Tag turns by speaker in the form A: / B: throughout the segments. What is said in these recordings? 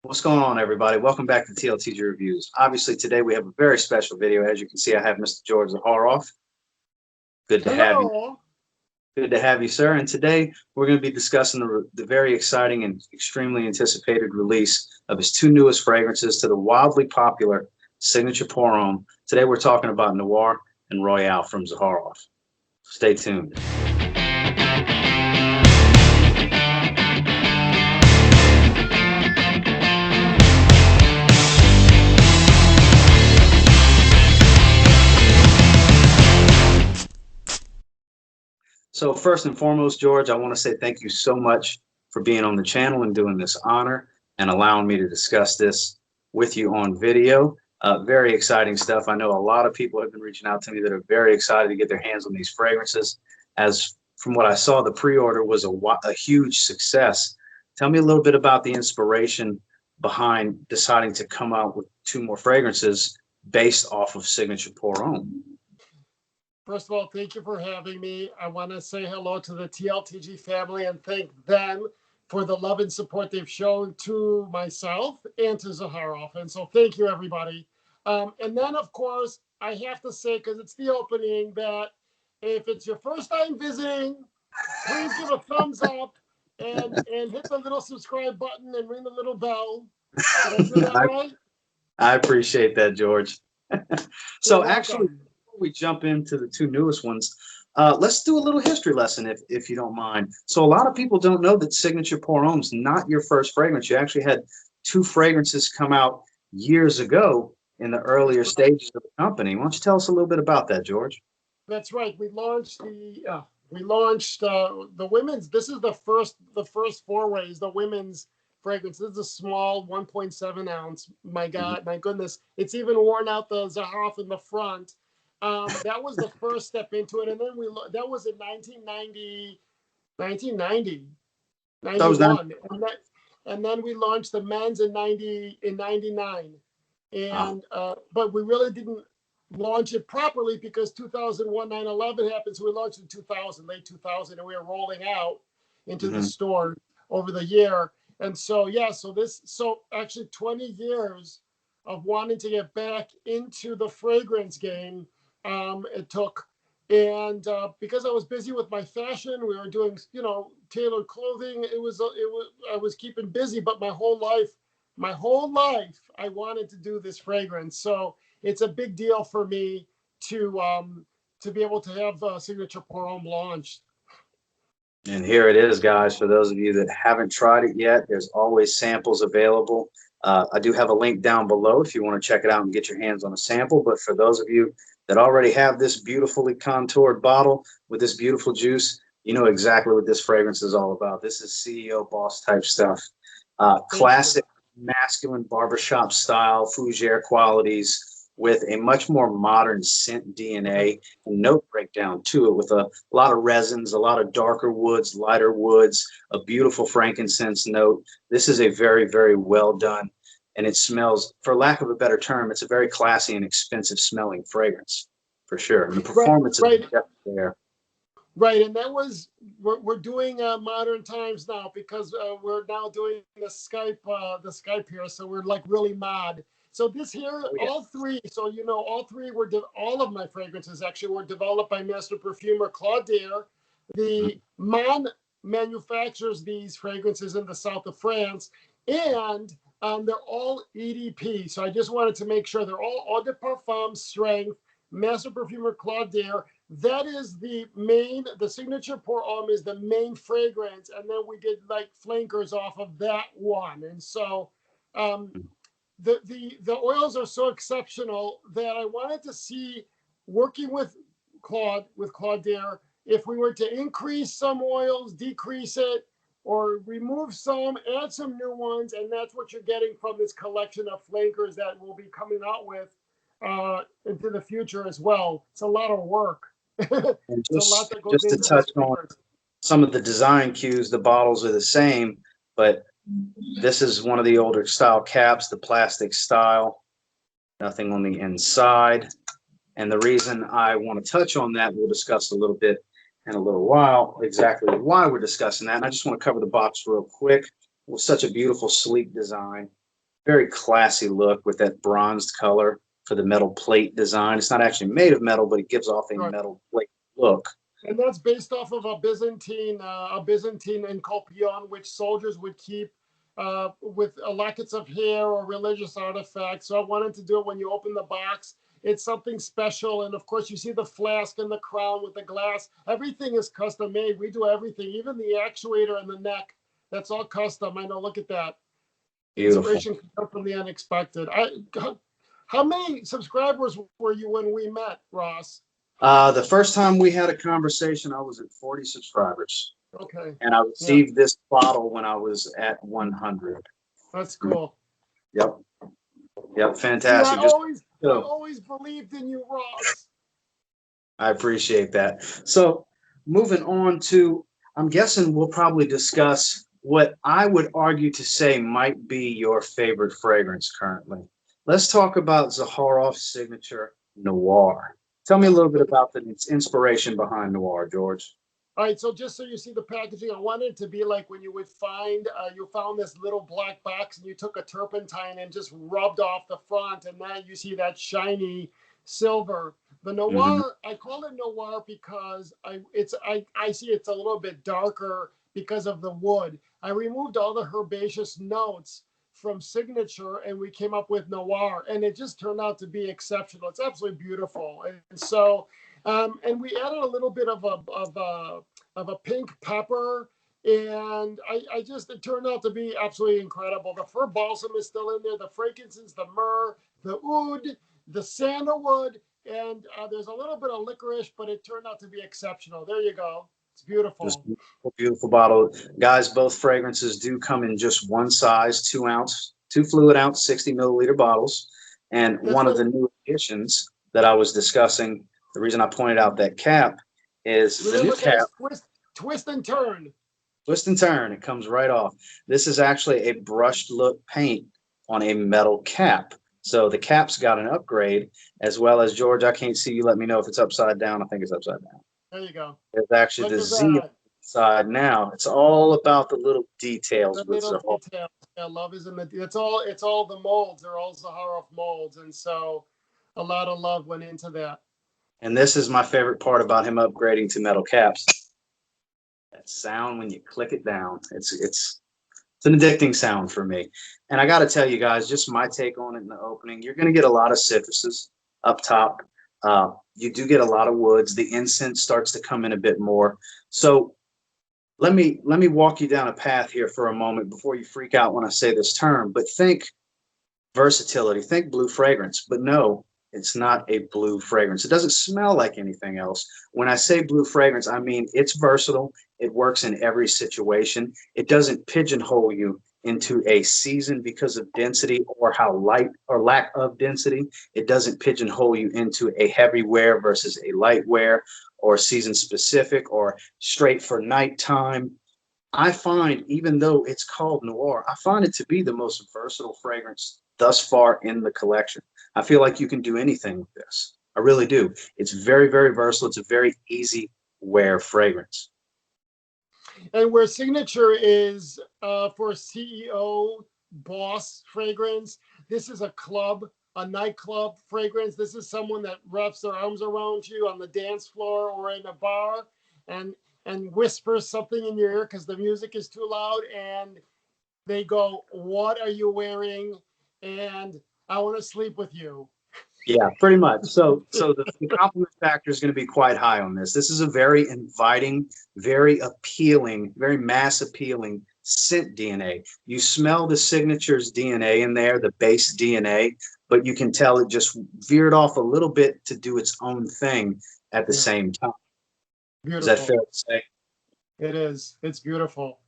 A: What's going on, everybody? Welcome back to TLTG Reviews. Obviously, today we have a very special video. As you can see, I have Mr. George Zaharoff. Good to have you.
B: Hello.
A: Good to have you, sir. And today we're going to be discussing the very exciting and extremely anticipated release of his two newest fragrances to the wildly popular signature Parfum. Today we're talking about Noir and Royale from Zaharoff. Stay tuned. So first and foremost, George, I want to say thank you so much for being on the channel and doing this honor and allowing me to discuss this with you on video. Very exciting stuff. I know a lot of people have been reaching out to me that are very excited to get their hands on these fragrances. As from what I saw, the pre-order was a huge success. Tell me a little bit about the inspiration behind deciding to come out with two more fragrances based off of Signature Parfum.
B: First of all, thank you for having me. I want to say hello to the TLTG family and thank them for the love and support they've shown to myself and to Zaharoff. And so thank you, everybody. And then, of course, I have to say, because it's the opening, that if it's your first time visiting, please give a thumbs up and hit the little subscribe button and ring the little bell. Did I do that right?
A: I appreciate that, George. So actually, we jump into the two newest ones, let's do a little history lesson if you don't mind. So a lot of people don't know that Signature Parfum's not your first fragrance. You actually had two fragrances come out years ago in the earlier stages of the company. Why don't you tell us a little bit about that, George?
B: That's right. We launched the women's. This is the first forays, the women's fragrance. This is a small 1.7 ounce. My God, my goodness, it's even worn out the Zaharoff in the front. That was the first step into it, and then that was in 1990, 91, and then we launched the men's in 99, and but we really didn't launch it properly because 2001 9/11 happened, so we launched in 2000, late 2000, and we were rolling out into the store over the year, and so so actually 20 years of wanting to get back into the fragrance game. It took, and because I was busy with my fashion, we were doing, tailored clothing. I was keeping busy, but my whole life, I wanted to do this fragrance. So it's a big deal for me to be able to have Signature Parfum launched.
A: And here it is, guys. For those of you that haven't tried it yet, there's always samples available. I do have a link down below if you want to check it out and get your hands on a sample. But for those of you that already have this beautifully contoured bottle with this beautiful juice, you know exactly what this fragrance is all about. This is CEO boss type stuff. Classic masculine barbershop style fougere qualities with a much more modern scent DNA and note breakdown to it, with a lot of resins, a lot of darker woods, lighter woods, a beautiful frankincense note. This is a very, very well done, and it smells, for lack of a better term, it's a very classy and expensive smelling fragrance, for sure. And the performance is definitely there.
B: Right, and that was, we're doing modern times now because we're now doing the Skype here, so we're like really mod. So this here, all three, so all of my fragrances actually were developed by master perfumer Claude Dare. The Man manufactures these fragrances in the south of France, and they're all EDP. So I just wanted to make sure they're all Eau de Parfum strength, master perfumer Claude Dare. That is the Signature Parfum is the main fragrance, and then we did like flankers off of that one. And so the oils are so exceptional that I wanted to see, working with Claude Dare, if we were to increase some oils, decrease it, or remove some, add some new ones, and that's what you're getting from this collection of flankers that we'll be coming out with into the future as well. It's a lot of work.
A: And just to touch on some of the design cues, the bottles are the same, but this is one of the older style caps, the plastic style, nothing on the inside. And the reason I want to touch on that, we'll discuss a little bit in a little while, exactly why we're discussing that. And I just want to cover the box real quick. It was such a beautiful, sleek design. very classy look with that bronzed color for the metal plate design. It's not actually made of metal, but it gives off a
B: Right.
A: metal plate look.
B: And that's based off of a Byzantine encolpion, which soldiers would keep with lackets of hair or religious artifacts. So I wanted to do it when you open the box. It's something special. And of course, you see the flask and the crown with the glass. Everything is custom made. We do everything, even the actuator and the neck. That's all custom. I know. Look at that.
A: Beautiful.
B: Inspiration can come from the unexpected. How many subscribers were you when we met, Ross?
A: The first time we had a conversation, I was at 40 subscribers.
B: Okay.
A: And I received this bottle when I was at 100.
B: That's cool.
A: Yep. Yep. Fantastic.
B: I always believed in you, Ross.
A: I appreciate that. So moving on to, I'm guessing we'll probably discuss what I would argue to say might be your favorite fragrance currently. Let's talk about Zaharoff's signature Noir. Tell me a little bit about the inspiration behind Noir, George.
B: All right, so just so you see the packaging, I wanted it to be like when you would find, you found this little black box and you took a turpentine and just rubbed off the front, and now you see that shiny silver. The Noir, I call it Noir because I see it's a little bit darker because of the wood. I removed all the herbaceous notes from Signature and we came up with Noir, and it just turned out to be exceptional. It's absolutely beautiful. And so and we added a little bit of a pink pepper, and it turned out to be absolutely incredible. The fir balsam is still in there, the frankincense, the myrrh, the oud, the sandalwood, and there's a little bit of licorice, but it turned out to be exceptional. There you go. It's beautiful.
A: Just beautiful, beautiful bottle. Guys, both fragrances do come in just one size, 2 ounce, 2 fluid ounce, 60 milliliter bottles. And one of the new additions that I was discussing, the reason I pointed out that cap is the new cap.
B: Twist and turn.
A: Twist and turn. It comes right off. This is actually a brushed look paint on a metal cap. So the cap's got an upgrade, as well as, George, I can't see you. Let me know if it's upside down. I think it's upside down.
B: There you go.
A: There's actually the Z side now. It's all about the little details.
B: The little details. Yeah, love is in the. It's all the molds. They're all Zaharoff molds, and so a lot of love went into that.
A: And this is my favorite part about him upgrading to metal caps. That sound when you click it down. It's an addicting sound for me. And I got to tell you guys, just my take on it in the opening. You're going to get a lot of citruses up top. You do get a lot of woods. The incense starts to come in a bit more. So let me walk you down a path here for a moment before you freak out when I say this term. But think versatility, think blue fragrance. But no, it's not a blue fragrance. It doesn't smell like anything else. When I say blue fragrance, I mean it's versatile. It works in every situation. It doesn't pigeonhole you into a season because of density or how light or lack of density. It doesn't pigeonhole you into a heavy wear versus a light wear or season specific or straight for nighttime. I find, even though it's called Noir, I find it to be the most versatile fragrance thus far in the collection. I feel like you can do anything with this. I really do. It's very, very versatile. It's a very easy wear fragrance.
B: And where Signature is for CEO boss fragrance, this is a club, a nightclub fragrance. This is someone that wraps their arms around you on the dance floor or in a bar and whispers something in your ear because the music is too loud, and they go, "What are you wearing?" And I want to sleep with you.
A: Yeah, pretty much. So the compliment factor is going to be quite high on this. This is a very inviting, very appealing, very mass appealing scent DNA. You smell the Signature's DNA in there, the base DNA, but you can tell it just veered off a little bit to do its own thing at the same time.
B: Beautiful.
A: Is that fair to say?
B: It is. It's beautiful.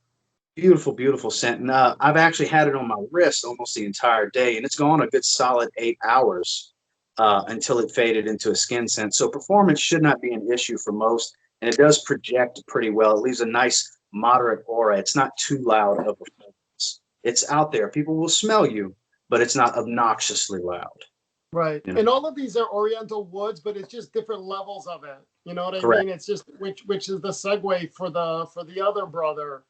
A: Beautiful, beautiful scent. And I've actually had it on my wrist almost the entire day, and it's gone a good solid 8 hours until it faded into a skin scent. So performance should not be an issue for most, and it does project pretty well. It leaves a nice moderate aura. It's not too loud of a fragrance. It's out there. People will smell you, but it's not obnoxiously loud.
B: Right. You know? And all of these are Oriental woods, but it's just different levels of it. You know what I mean? It's just which is the segue for the other brother.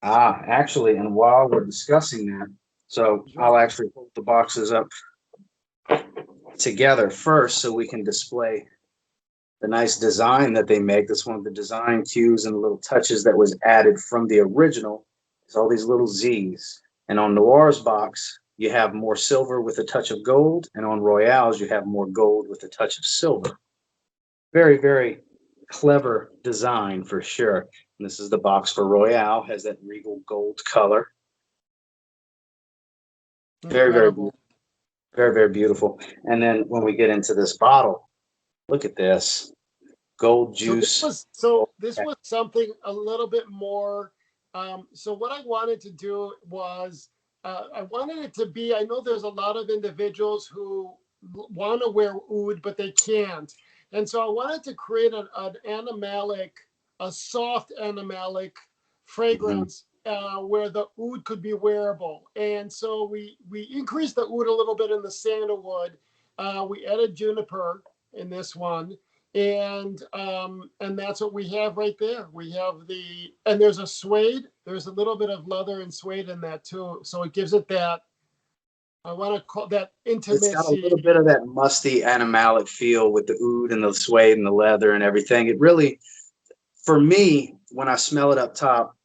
A: Actually, and while we're discussing that, So I'll actually put the boxes up together first so we can display the nice design that they make. That's one of the design cues and little touches that was added from the original. Is all these little Z's. And on Noir's box, you have more silver with a touch of gold, and on Royale's, you have more gold with a touch of silver. Very, very clever design for sure. And this is the box for Royale, has that regal gold color. Very, very, very, very beautiful. And then when we get into this bottle, look at this gold juice.
B: So this was something a little bit more. So what I wanted to do was I wanted it to be. I know there's a lot of individuals who want to wear oud, but they can't. And so I wanted to create an animalic, a soft animalic fragrance where the oud could be wearable. And so we increased the oud a little bit in the sandalwood. We added juniper in this one. And that's what we have right there. We have and there's a suede. There's a little bit of leather and suede in that too. So it gives it that, I want to call that intimacy.
A: It's got a little bit of that musty animalic feel with the oud and the suede and the leather and everything. It really, for me, when I smell it up top,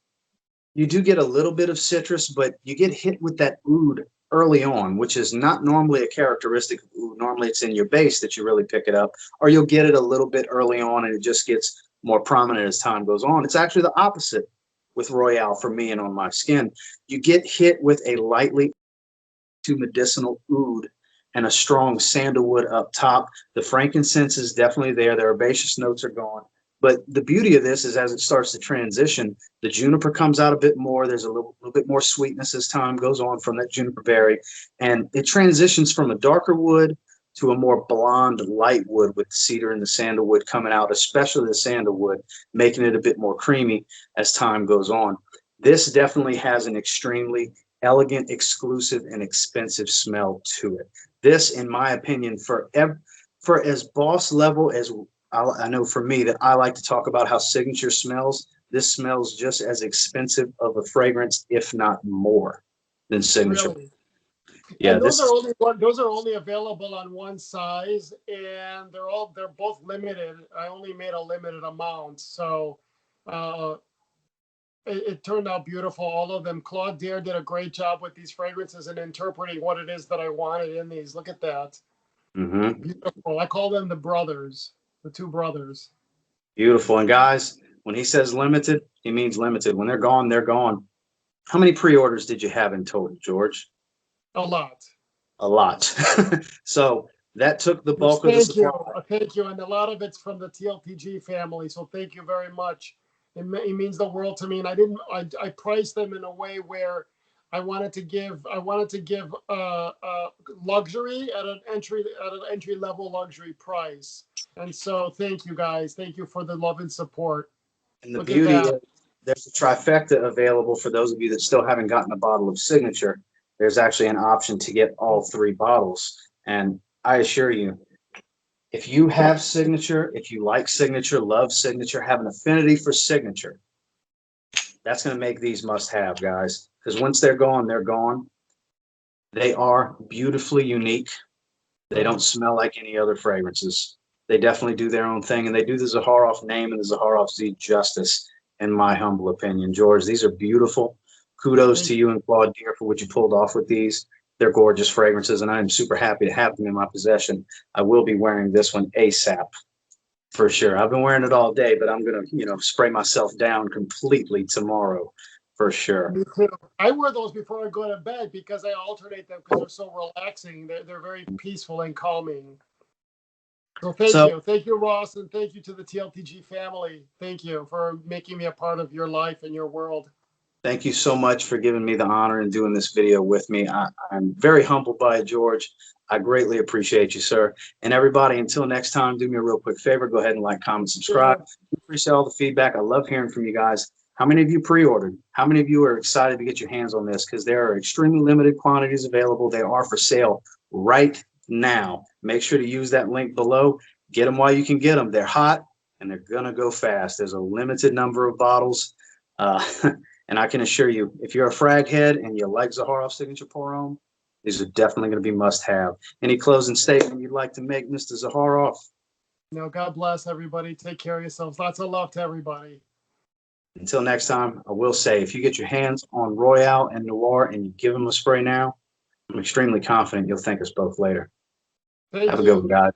A: you do get a little bit of citrus, but you get hit with that oud early on, which is not normally a characteristic of oud. Normally it's in your base that you really pick it up, or you'll get it a little bit early on and it just gets more prominent as time goes on. It's actually the opposite with Royale for me and on my skin. You get hit with a lightly to medicinal oud and a strong sandalwood up top. The frankincense is definitely there. The herbaceous notes are gone. But the beauty of this is as it starts to transition, the juniper comes out a bit more. There's a little bit more sweetness as time goes on from that juniper berry. And it transitions from a darker wood to a more blonde light wood with the cedar and the sandalwood coming out, especially the sandalwood, making it a bit more creamy as time goes on. This definitely has an extremely elegant, exclusive, and expensive smell to it. This, in my opinion, for as boss level as I know for me that I like to talk about how signature smells, this smells just as expensive of a fragrance, if not more, than signature.
B: Really?
A: Yeah,
B: and those are only available on one size, and they're both limited. I only made a limited amount, so it turned out beautiful. All of them. Claude Dare did a great job with these fragrances and interpreting what it is that I wanted in these. Look at that. Beautiful. I call them the brothers, the two brothers.
A: Beautiful. And guys, when he says limited, he means limited. When they're gone, they're gone. How many pre-orders did you have in total, George?
B: A lot.
A: A lot. So that took the bulk of the supply.
B: Thank you. And a lot of it's from the TLTG family. So thank you very much. It means the world to me. And I priced them in a way where I wanted to give luxury at an entry level luxury price. And so thank you guys. Thank you for the love and support.
A: And the beauty is there's a trifecta available for those of you that still haven't gotten a bottle of Signature. There's actually an option to get all three bottles. And I assure you, if you have Signature, if you like Signature, love Signature, have an affinity for Signature, that's going to make these must-have, guys. Because once they're gone, they're gone. They are beautifully unique. They don't smell like any other fragrances. They definitely do their own thing, and they do the Zaharoff name and the Zaharoff Z justice, in my humble opinion. George, these are beautiful. Kudos to you and Claude Deere for what you pulled off with these. They're gorgeous fragrances, and I'm super happy to have them in my possession. I will be wearing this one ASAP for sure. I've been wearing it all day, but I'm going to, spray myself down completely tomorrow for sure.
B: Me too. I wear those before I go to bed because I alternate them because they're so relaxing. They're very peaceful and calming. So thank you, Ross, and thank you to the TLTG family. Thank you for making me a part of your life and your world.
A: Thank you so much for giving me the honor and doing this video with me. I'm very humbled by it, George. I greatly appreciate you, sir. And everybody, until next time, do me a real quick favor. Go ahead and like, comment, subscribe. I appreciate all the feedback. I love hearing from you guys. How many of you pre-ordered? How many of you are excited to get your hands on this? Because there are extremely limited quantities available. They are for sale right now. Make sure to use that link below. Get them while you can get them. They're hot and they're going to go fast. There's a limited number of bottles. And I can assure you, if you're a frag head and you like Zaharoff Signature Pour Homme, these are definitely going to be must have. Any closing statement you'd like to make, Mr. Zaharoff?
B: No, God bless everybody. Take care of yourselves. Lots of love to everybody.
A: Until next time, I will say, if you get your hands on Royale and Noir and you give them a spray now, I'm extremely confident you'll thank us both later.
B: Thank
A: Have a good
B: you.
A: one, guys.